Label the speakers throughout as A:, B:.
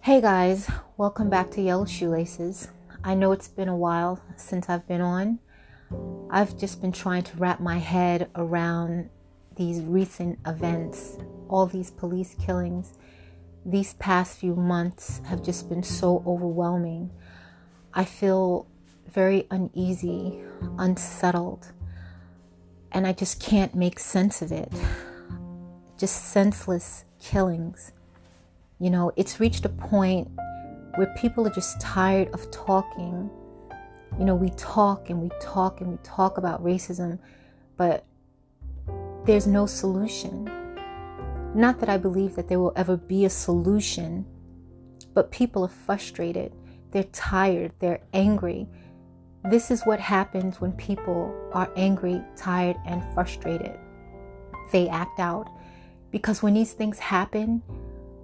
A: Hey guys, welcome back to Yellow Shoelaces. I know it's been a while since I've been on. I've just been trying to wrap my head around these recent events, all these police killings. These past few months have just been so overwhelming. I feel very uneasy, unsettled, and I just can't make sense of it. Just senseless killings. You know, it's reached a point where people are just tired of talking. You know, we talk and we talk and we talk about racism, but there's no solution. Not that I believe that there will ever be a solution, but people are frustrated. They're tired. They're angry. This is what happens when people are angry, tired, and frustrated. They act out. Because when these things happen,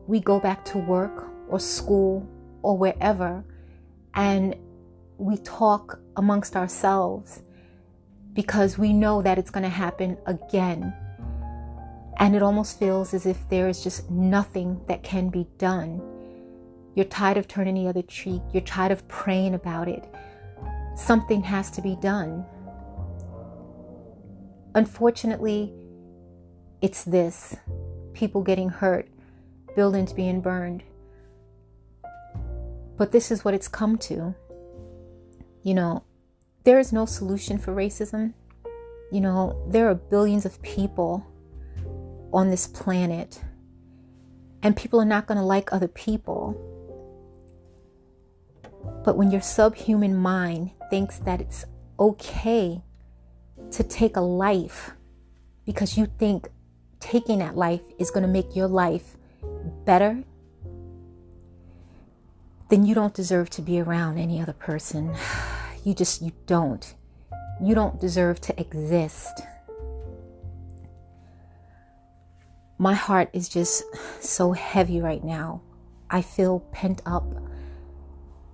A: we go back to work or school or wherever, and we talk amongst ourselves because we know that it's going to happen again. And it almost feels as if there is just nothing that can be done. You're tired of turning the other cheek. You're tired of praying about it. Something has to be done. Unfortunately, it's this. People getting hurt. Buildings being burned. But this is what it's come to. You know, there is no solution for racism. You know, there are billions of people on this planet, and people are not going to like other people. But when your subhuman mind thinks that it's okay to take a life because you think taking that life is going to make your life better, then you don't deserve to be around any other person. You don't. You don't deserve to exist. My heart is just so heavy right now. I feel pent up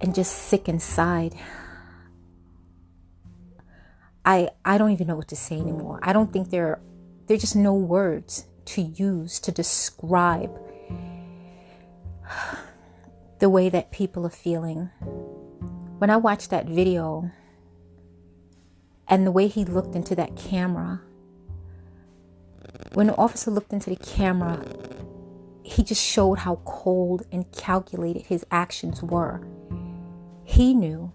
A: and just sick inside. I don't even know what to say anymore. I don't think there are just no words to use to describe the way that people are feeling. When I watched that video and the way he looked into that camera, when the officer looked into the camera, he just showed how cold and calculated his actions were. He knew,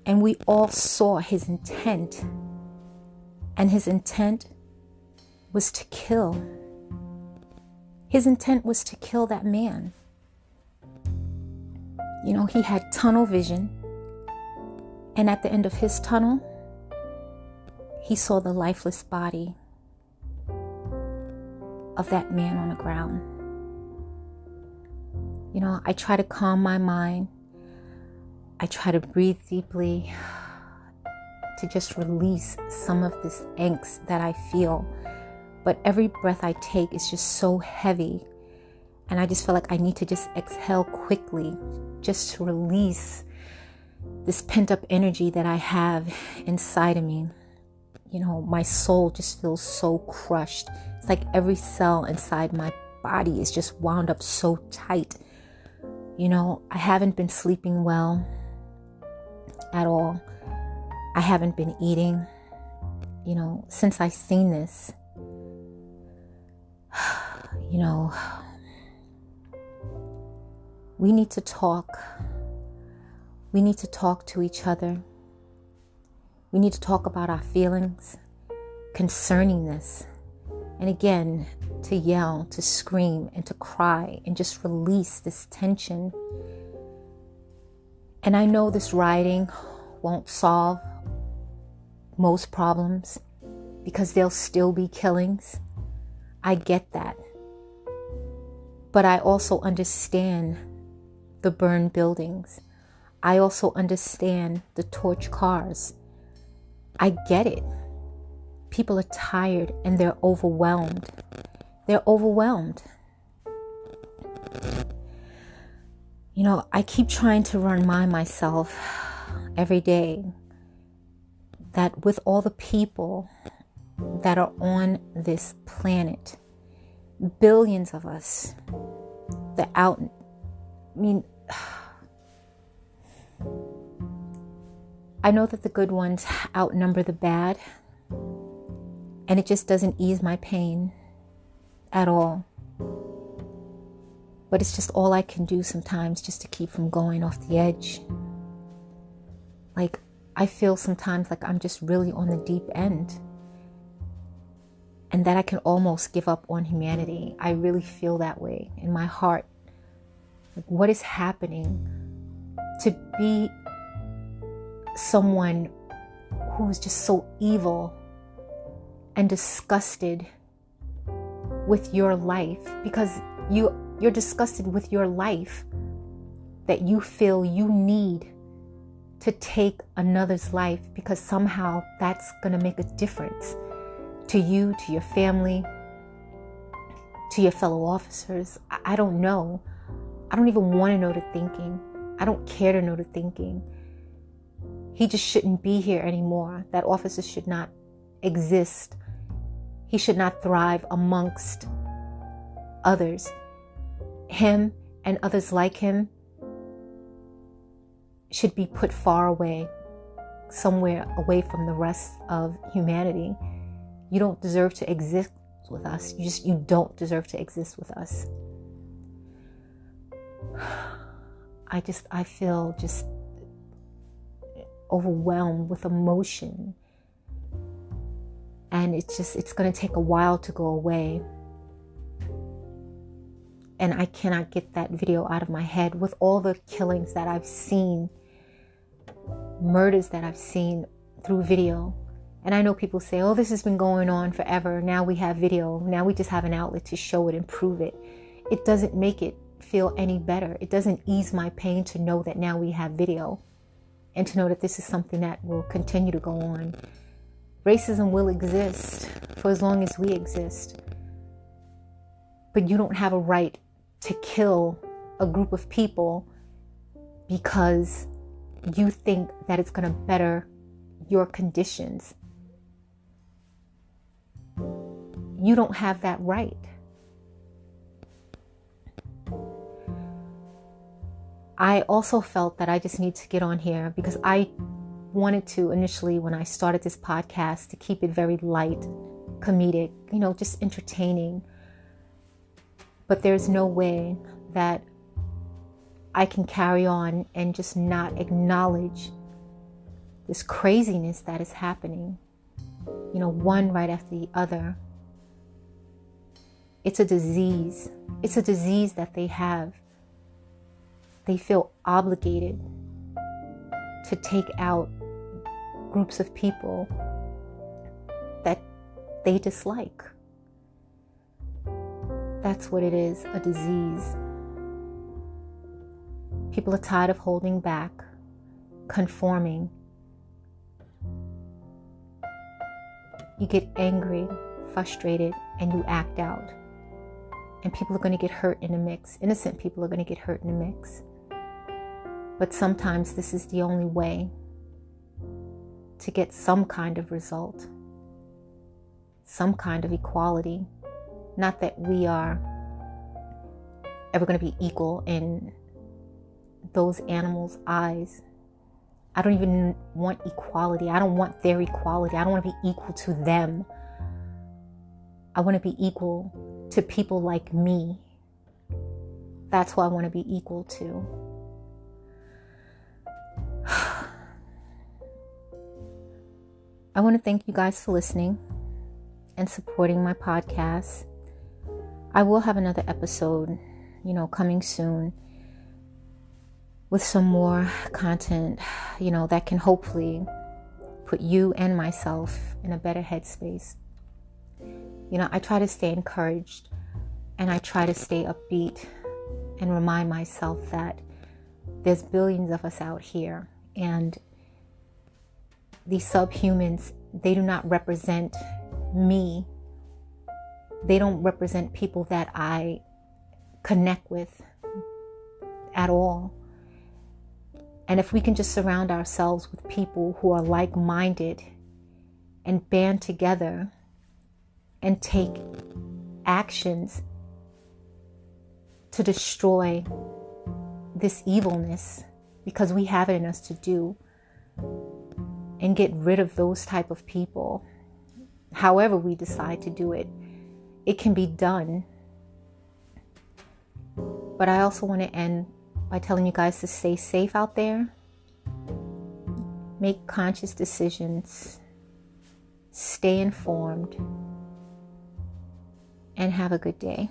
A: and we all saw his intent, and his intent was to kill. His intent was to kill that man. You know, he had tunnel vision, and at the end of his tunnel, he saw the lifeless body of that man on the ground. You know, I try to calm my mind. I try to breathe deeply to just release some of this angst that I feel. But every breath I take is just so heavy. And I just feel like I need to just exhale quickly, just to release this pent up energy that I have inside of me. You know, my soul just feels so crushed. It's like every cell inside my body is just wound up so tight. You know, I haven't been sleeping well at all. I haven't been eating, you know, since I seen this. You know, we need to talk. We need to talk to each other. We need to talk about our feelings concerning this. And again, to yell, to scream, and to cry, and just release this tension. And I know this rioting won't solve most problems because there'll still be killings. I get that. But I also understand the burned buildings. I also understand the torch cars. I get it. People are tired and they're overwhelmed. They're overwhelmed. You know, I keep trying to remind myself every day that with all the people that are on this planet, billions of us, the out I mean, I know that the good ones outnumber the bad, and it just doesn't ease my pain at all. But it's just all I can do sometimes just to keep from going off the edge. Like, I feel sometimes like I'm just really on the deep end, and that I can almost give up on humanity. I really feel that way in my heart. Like, what is happening? To be someone who is just so evil and disgusted with your life, because you're disgusted with your life, that you feel you need to take another's life because somehow that's going to make a difference to you, to your family, to your fellow officers. I don't know. I don't even want to know the thinking. I don't care to know the thinking. He just shouldn't be here anymore. That officer should not exist. He should not thrive amongst others. Him and others like him should be put far away, somewhere away from the rest of humanity. You don't deserve to exist with us. You don't deserve to exist with us. I feel just overwhelmed with emotion, and it's going to take a while to go away. And I cannot get that video out of my head with all the killings that I've seen, murders that I've seen through video. And I know people say, oh, this has been going on forever. Now we have video. Now we just have an outlet to show it and prove it. It doesn't make it feel any better. It doesn't ease my pain to know that now we have video, and to know that this is something that will continue to go on. Racism will exist for as long as we exist. But you don't have a right to kill a group of people because you think that it's going to better your conditions. You don't have that right. I also felt that I just need to get on here because I wanted to initially, when I started this podcast, to keep it very light, comedic, just entertaining. But there's no way that I can carry on and just not acknowledge this craziness that is happening, one right after the other. It's a disease. It's a disease that they have. They feel obligated to take out groups of people that they dislike. That's what it is, a disease. People are tired of holding back, conforming. You get angry, frustrated, and you act out. And people are going to get hurt in the mix. Innocent people are going to get hurt in the mix. But sometimes this is the only way to get some kind of result, some kind of equality. Not that we are ever going to be equal in those animals' eyes. I don't even want equality. I don't want their equality. I don't want to be equal to them. I want to be equal to people like me. That's who I want to be equal to. I want to thank you guys for listening and supporting my podcast. I will have another episode, coming soon with some more content, that can hopefully put you and myself in a better headspace. I try to stay encouraged, and I try to stay upbeat and remind myself that there's billions of us out here, and these subhumans, they do not represent me. They don't represent people that I connect with at all. And if we can just surround ourselves with people who are like-minded and band together and take actions to destroy this evilness, because we have it in us to do, and get rid of those type of people. However we decide to do it, it can be done. But I also want to end by telling you guys to stay safe out there. Make conscious decisions. Stay informed. And have a good day.